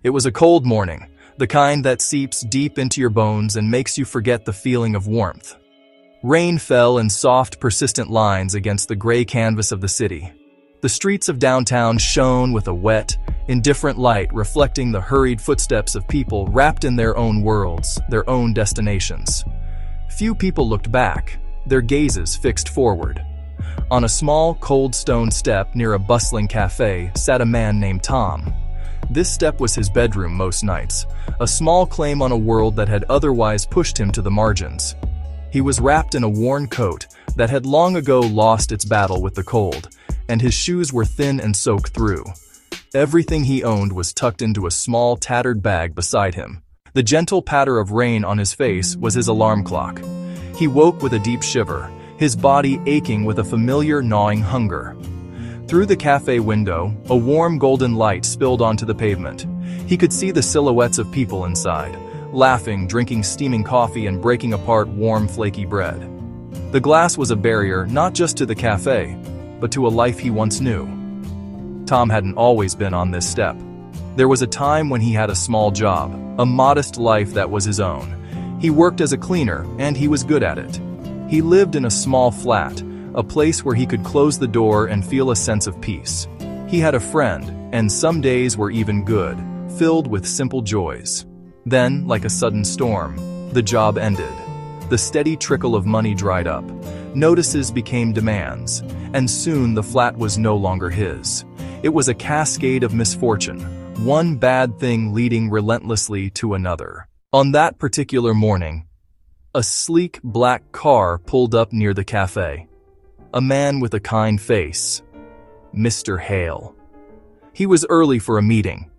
It was a cold morning, the kind that seeps deep into your bones and makes you forget the feeling of warmth. Rain fell in soft, persistent lines against the gray canvas of the city. The streets of downtown shone with a wet, indifferent light reflecting the hurried footsteps of people wrapped in their own worlds, their own destinations. Few people looked back, their gazes fixed forward. On a small, cold stone step near a bustling cafe sat a man named Tom. This step was his bedroom most nights, a small claim on a world that had otherwise pushed him to the margins. He was wrapped in a worn coat that had long ago lost its battle with the cold, and his shoes were thin and soaked through. Everything he owned was tucked into a small, tattered bag beside him. The gentle patter of rain on his face was his alarm clock. He woke with a deep shiver, his body aching with a familiar gnawing hunger. Through the cafe window, a warm golden light spilled onto the pavement. He could see the silhouettes of people inside, laughing, drinking steaming coffee and breaking apart warm, flaky bread. The glass was a barrier not just to the cafe, but to a life he once knew. Tom hadn't always been on this step. There was a time when he had a small job, a modest life that was his own. He worked as a cleaner, and he was good at it. He lived in a small flat, a place where he could close the door and feel a sense of peace. He had a friend, and some days were even good, filled with simple joys. Then, like a sudden storm, the job ended. The steady trickle of money dried up. Notices became demands, and soon the flat was no longer his. It was a cascade of misfortune, one bad thing leading relentlessly to another. On that particular morning, a sleek black car pulled up near the cafe. A man with a kind face, Mr. Hale. He was early for a meeting.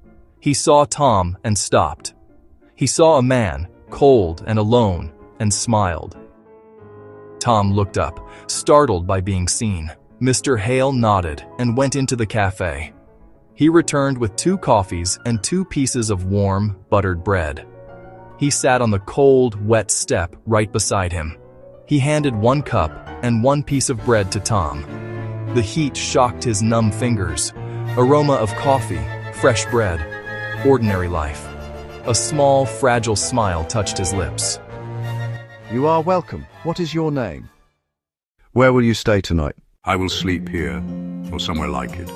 He saw Tom and stopped. He saw a man, cold and alone, and smiled. Tom looked up, startled by being seen. Mr. Hale nodded and went into the cafe. He returned with 2 coffees and 2 pieces of warm, buttered bread. He sat on the cold, wet step right beside him. He handed 1 cup and 1 piece of bread to Tom. The heat shocked his numb fingers. Aroma of coffee, fresh bread, ordinary life. A small, fragile smile touched his lips. You are welcome. What is your name? Where will you stay tonight? I will sleep here, or somewhere like it.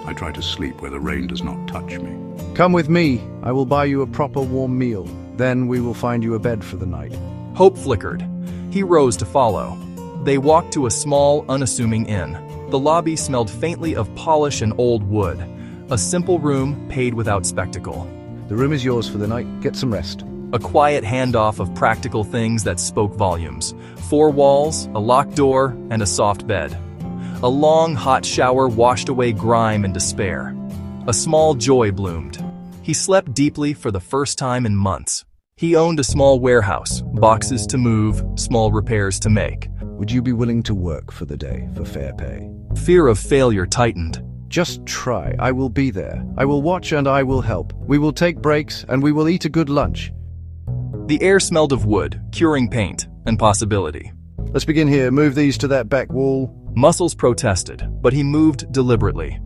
I try to sleep where the rain does not touch me. Come with me. I will buy you a proper warm meal. Then we will find you a bed for the night. Hope flickered. He rose to follow. They walked to a small, unassuming inn. The lobby smelled faintly of polish and old wood. A simple room paid without spectacle. The room is yours for the night. Get some rest. A quiet handoff of practical things that spoke volumes. 4 walls, a locked door, and a soft bed. A long, hot shower washed away grime and despair. A small joy bloomed. He slept deeply for the first time in months. He owned a small warehouse, boxes to move, small repairs to make. Would you be willing to work for the day for fair pay? Fear of failure tightened. Just try. I will be there. I will watch and I will help. We will take breaks and we will eat a good lunch. The air smelled of wood, curing paint, and possibility. Let's begin here. Move these to that back wall. Muscles protested, but he moved deliberately.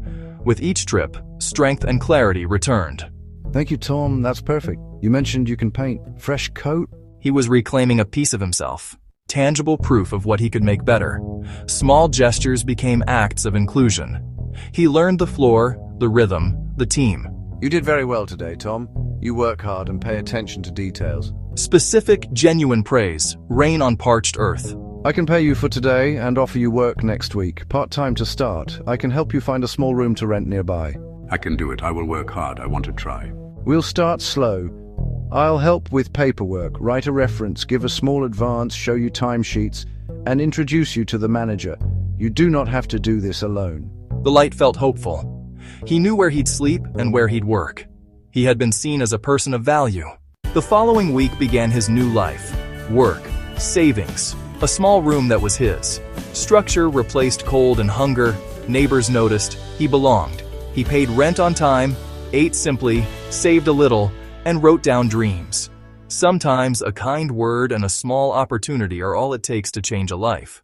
With each trip, strength and clarity returned. Thank you, Tom. That's perfect. You mentioned you can paint. Fresh coat? He was reclaiming a piece of himself. Tangible proof of what he could make better. Small gestures became acts of inclusion. He learned the floor, the rhythm, the team. You did very well today, Tom. You work hard and pay attention to details. Specific, genuine praise, rain on parched earth. I can pay you for today and offer you work next week. Part-time to start. I can help you find a small room to rent nearby. I can do it. I will work hard. I want to try. We'll start slow. I'll help with paperwork, write a reference, give a small advance, show you timesheets, and introduce you to the manager. You do not have to do this alone. The light felt hopeful. He knew where he'd sleep and where he'd work. He had been seen as a person of value. The following week began his new life. Work, savings, a small room that was his. Structure replaced cold and hunger. Neighbors noticed. He belonged. He paid rent on time, ate simply, saved a little, and wrote down dreams. Sometimes a kind word and a small opportunity are all it takes to change a life.